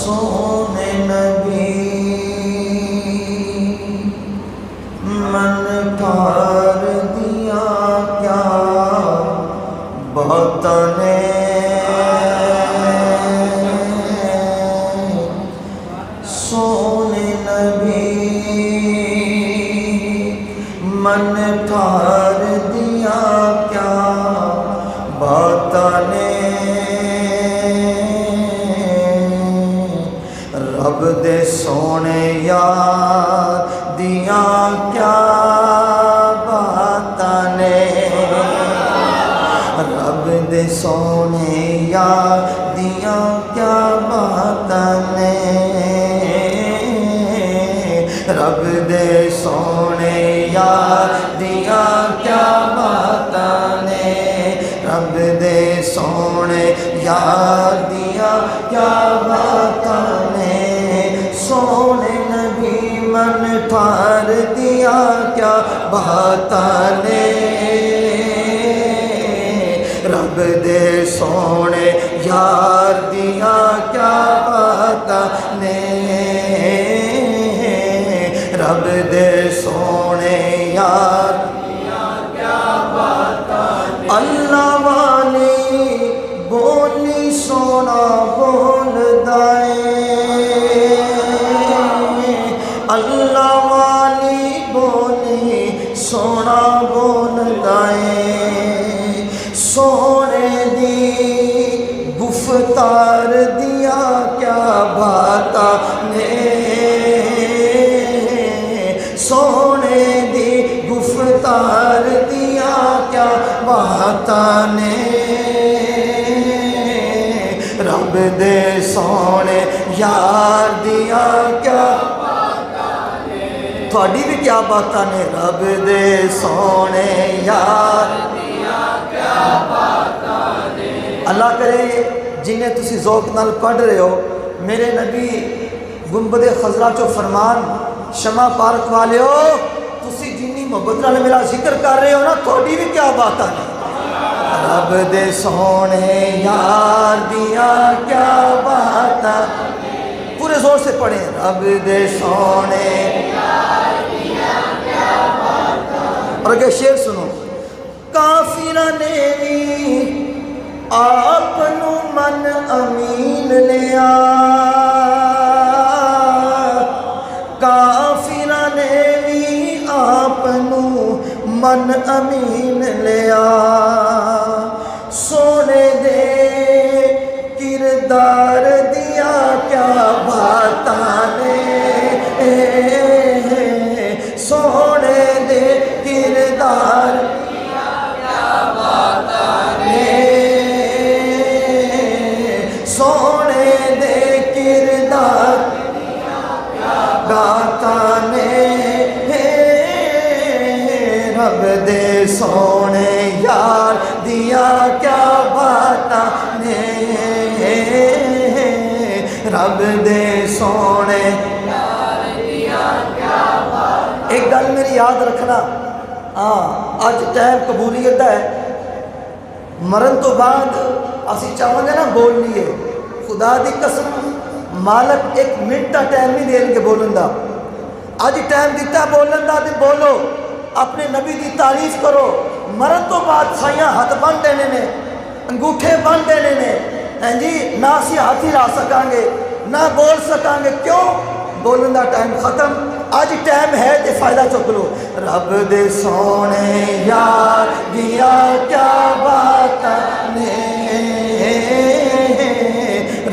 سونے نبی من ٹھار دیا کیا باتاں نے سونے نبی من ٹھار دیا کیا باتاں نے رب دے سونے یار دیا کیا باتاں نے رب دے سونے یار دیا کیا باتاں نے رب دے سونے یار دیا کیا باتاں نے رب دے سونے یار دیا کیا باتاں نے سونے نبی من ٹھار دیا کیا باتاں نے رب دے سونے یار دیا کیا باتاں نے رب دے سونے یار دیا کیا باتاں نے اللہ والی بولی سونا بولدا ہے اللہ والی بولی سونا بولدا ہے سونے دی گفتار دیا کیا باتاں نے سونے دی گفتار دیا کیا باتاں نے رب دے سونے یار دیا کیا تھوڑی بھی کیا باتاں نے رب دے سونے یار دیا کیا باتاں نے اللہ کرے جنہیں تسی ذوق نال پڑھ رہے ہو میرے نبی گنبد خضرا چو فرمان شمع پارک والے ہو تسی جنی محبت نال میرا ذکر کر رہے ہو نا تھوڑی بھی کیا باتاں نے رب دے سونے یار دیا کیا باتاں پورے زور سے پڑھیں رب دے سونے یار دیا کیا باتاں اور اگر شعر سنو کافرہ نے بھی آپ نو من امین لیا کافرہ نے بھی آپ نو من امین لیا سونے دے کردار دیا کیا باتاں نے سونے دے کردار دیا کیا باتاں نے سونے دے کردار دیا کیا باتاں نے رب دے سونے یار دیا کیا باتاں نے رب دے سونے یار دیا کیا باتاں ایک گل میری یاد رکھنا ہاں اج ٹائم قبولیت ہے مرن تو بعد اسی چاہوں گے نا بول لیے خدا دی قسم مالک ایک منٹ کا ٹائم نہیں دیں گے بولن دا اج ٹائم دیتا بولن دا تے بولو اپنے نبی دی تعریف کرو مرن تو بعد سائیاں ہاتھ بن دینے نے انگوٹھے بن دینے نے جی نہ اسی ہاتھ ہی لا سکاں گے نہ بول سکاں گے کیوں بولن دا ٹائم ختم آج ٹائم ہے تے فائدہ چک لو رب دے سونے یار دیا کیا باتاں نے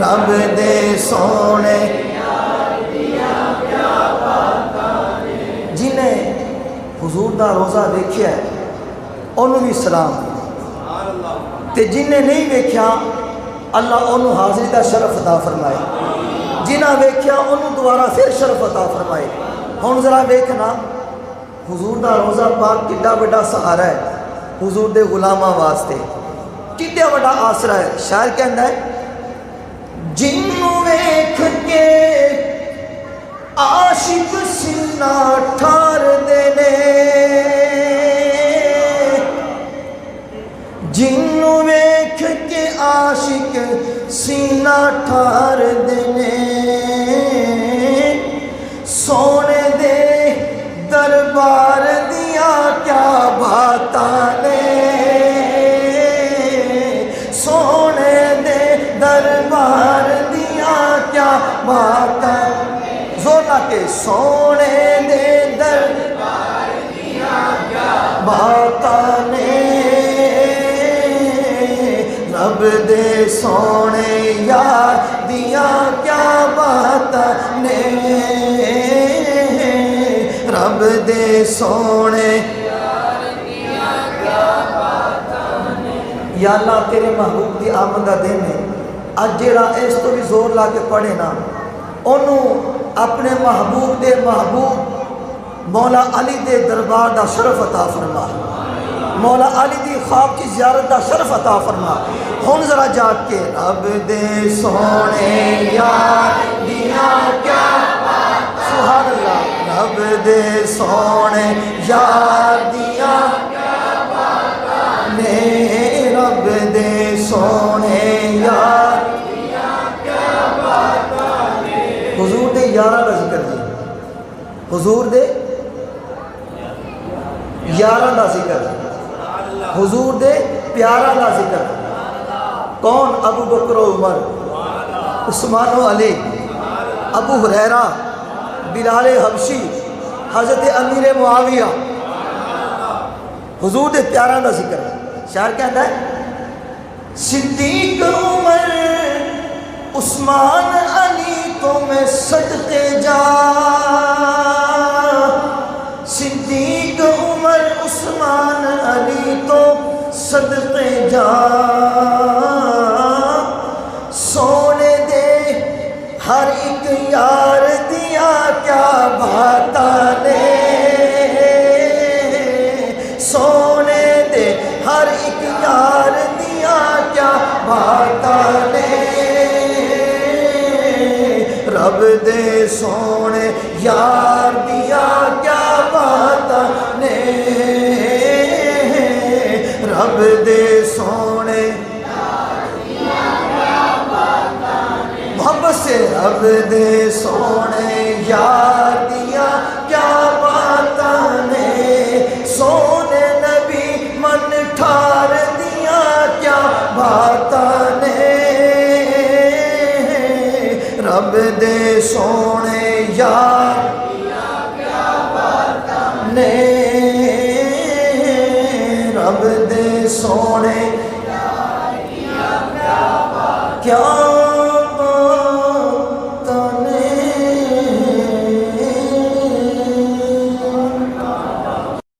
رب دے سونے یار دیا کیا باتاں نے جنہیں حضور دا روزہ دیکھیا ہے انہوں بھی سلام تے جنہیں نہیں دیکھیا اللہ انہوں حاضری دا شرف عطا فرمائے جنہ دیکھیا انہوں دوبارہ پھر شرف عطا فرمائے ہن ذرا دیکھنا حضور دا روزہ پاک کڈا بڑا سہارا ہے حضور دے غلاماں واسطے کڈا بڑا آسرا ہے شاعر کہندا ہے جنوں ویکھ کے عاشق سینہ ٹھار دینے جنوں ویکھ کے عاشق سینہ ٹھار دینے کے سونے دے دربار دیا کیا باتاں نے رب دے سونے یار دیا کیا باتاں نے رب دے سونے یا اللہ تیرے محبوب دی آمد دا دن ہے اج جڑا اس تو بھی زور لا کے پڑھے نا انہوں اپنے محبوب دے محبوب مولا علی دے دربار دا شرف عطا فرما مولا علی دی خواب کی زیارت دا شرف عطا فرما ہن ذرا جاگ کے رب دے سونے یار دیا کیا سبحان اللہ رب دے سونے یار دیا نے رب دے سونے یار حضور دے یارہ دا ذکر جی حضور دے یارہ دا ذکر حضور دے پیارہ دا ذکر کون ابو بکر و عمر عثمان و علی ابو ہریرہ بلال حبشی حضرت امیر معاویہ حضور دے پیارہ دا ذکر شاعر کہتا ہے صدیق عمر عثمان علی تو میں صدقے جا صدیق عمر عثمان علی تو صدقے جا سونے دے ہر ایک یار دیا کیا باتاں نے سونے دے ہر ایک یار دیا کیا باتاں نے رب دے سونے یار دیا کیا باتاں نے رب دے سونے محبت سے رب دے سونے یار دیا کیا باتاں نے سونے نبی من ٹھار دیا کیا باتاں نے رب دے سونے یار دیا کیا باتاں نے